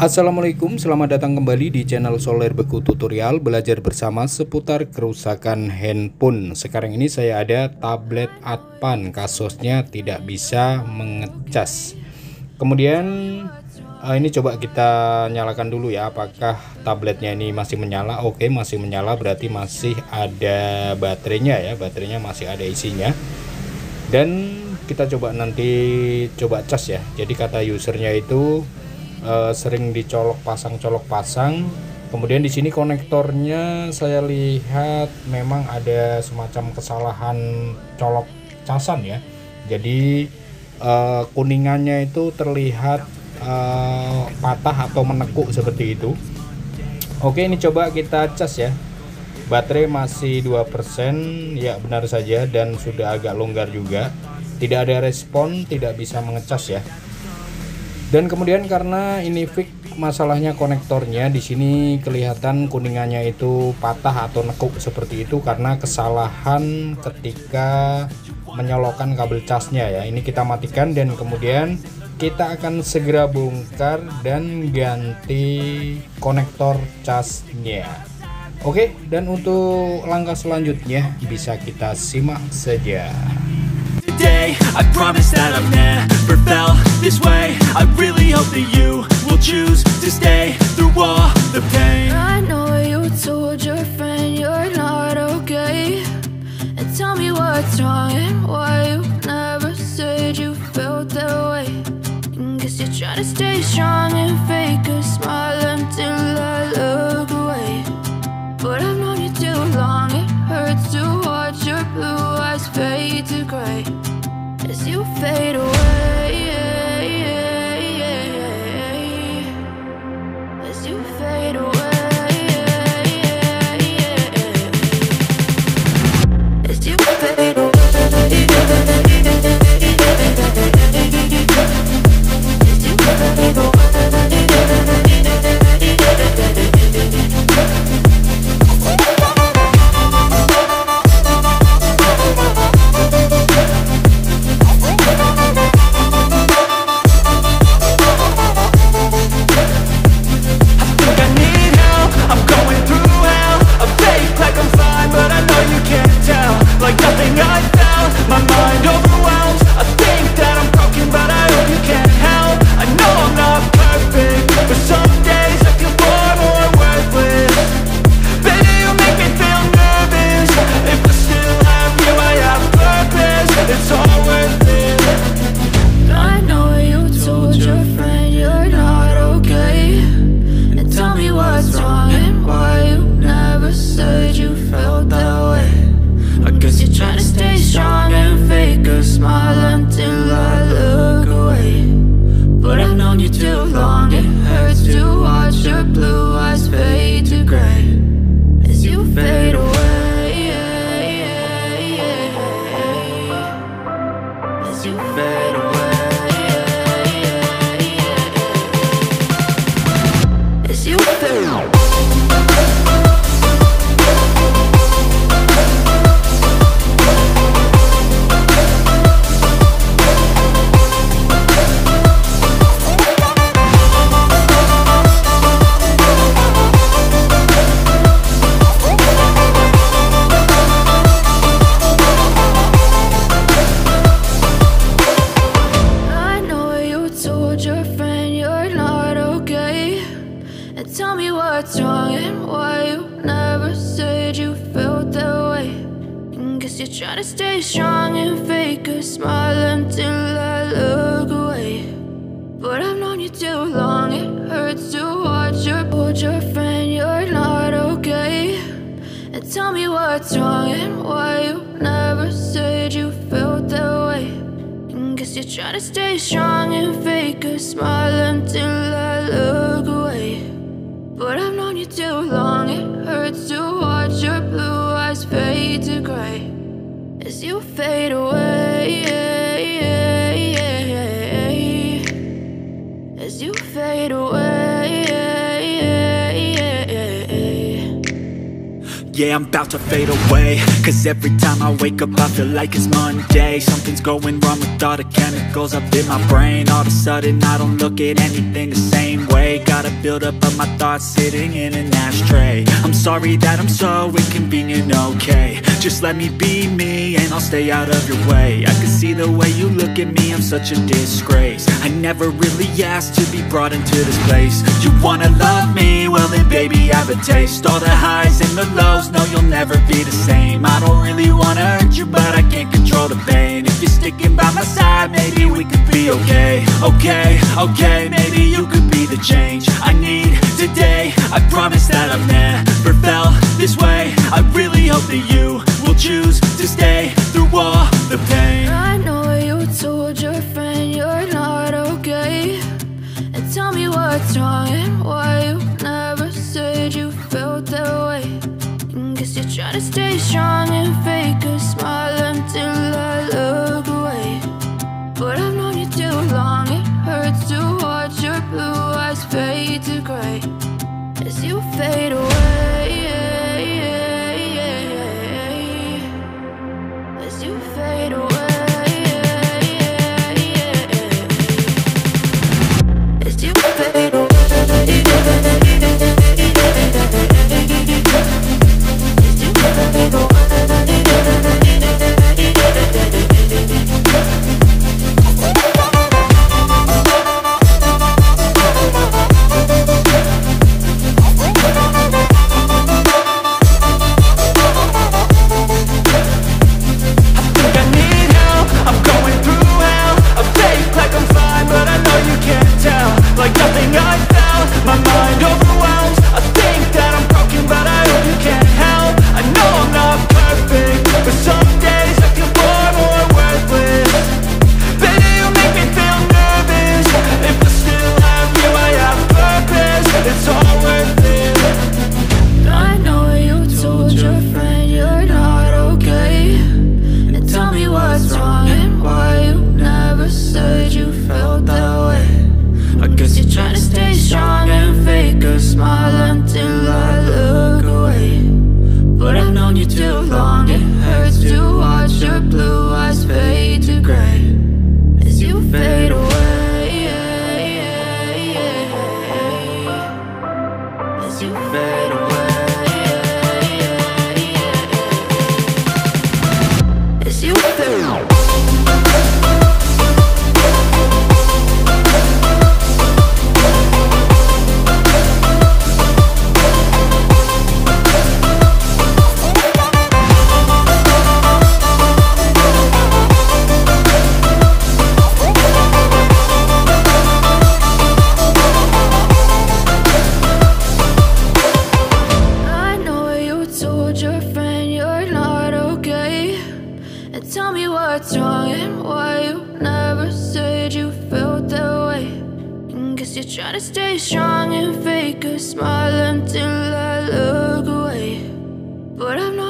Assalamualaikum, selamat datang kembali di channel Soler Beku tutorial belajar bersama seputar kerusakan handphone. Sekarang ini saya ada tablet ADVAN, kasusnya tidak bisa mengecas. Kemudian ini coba kita nyalakan dulu ya, apakah tabletnya ini masih menyala. Oke, masih menyala, berarti masih ada baterainya ya, baterainya masih ada isinya. Dan kita coba nanti coba cas ya. Jadi kata usernya itu sering dicolok pasang. Kemudian di sini konektornya saya lihat memang ada semacam kesalahan colok casan ya. Jadi kuningannya itu terlihat patah atau menekuk seperti itu. Oke, ini coba kita cas ya. Baterai masih 2%, ya benar saja, dan sudah agak longgar juga. Tidak ada respon, tidak bisa mengecas ya. Dan kemudian karena ini fix masalahnya konektornya, di sini kelihatan kuningannya itu patah atau nekuk seperti itu karena kesalahan ketika menyolokkan kabel casnya ya. Ini kita matikan dan kemudian kita akan segera bongkar dan ganti konektor casnya. Oke, dan untuk langkah selanjutnya bisa kita simak saja. Today, I promise that I've never felt this way. I really hope that you will choose to stay through all the pain. I know you told your friend you're not okay, and tell me what's wrong and why you never said you felt that way. Guess you're trying to stay strong and fake a smile until I look away. But I've known you too long, it hurts to watch your blue eyes fade to gray as you fade away, as you fade away, as you fade away, as you fade away. Try to stay strong and fake a smile until I look away. But I've known you too long, it hurts to watch your friend you're not okay, and tell me what's wrong and why you never said you felt that way. Guess you're trying to stay strong and fake a smile until I look away. But I've known you too long, it hurts to watch your blue eyes fade to gray as you fade away, as you fade away. Yeah, I'm about to fade away, cause every time I wake up I feel like it's Monday. Something's going wrong with all the chemicals up in my brain. All of a sudden I don't look at anything the same way. Gotta buildup of my thoughts sitting in an ashtray. I'm sorry that I'm so inconvenient, okay. Just let me be me and I'll stay out of your way. I can see the way you look at me, I'm such a disgrace. I never really asked to be brought into this place. You wanna love me? Well then baby, have a taste. All the highs and the lows, no you'll never be the same. I don't really wanna hurt you, but I can't control the pain. If you're sticking by my side, maybe we could be okay. Okay, maybe you could be the change I need today. I promise that I've never felt this way. I really hope that you will choose to stay through all the pain. I know you told your friend you're not okay, and tell me what's wrong and why you never said you felt that way. Guess you're trying to stay strong and fake a smile until I look away. But I've known you too long, it hurts to watch your blue eyes fade to gray as you fade away. As you fade away. As you fade away. Like nothing I felt, my mind overwhelms. I think that I'm broken, but I hope you can't help. I know I'm not perfect, but some days I feel far more worthless. Baby, you make me feel nervous. If I still have you, I have purpose. It's all worth it. I know you told your friend you're not okay, and tell me what's wrong and why you never said you felt that way. I guess you're trying to stay strong and fake a smile until I look away. But I've known you too long, it hurts to watch your blue eyes fade to gray as you fade away. As you fade away. As you fade away. Tell me what's wrong and why you never said you felt that way. Guess you're trying to stay strong and fake a smile until I look away. But I've known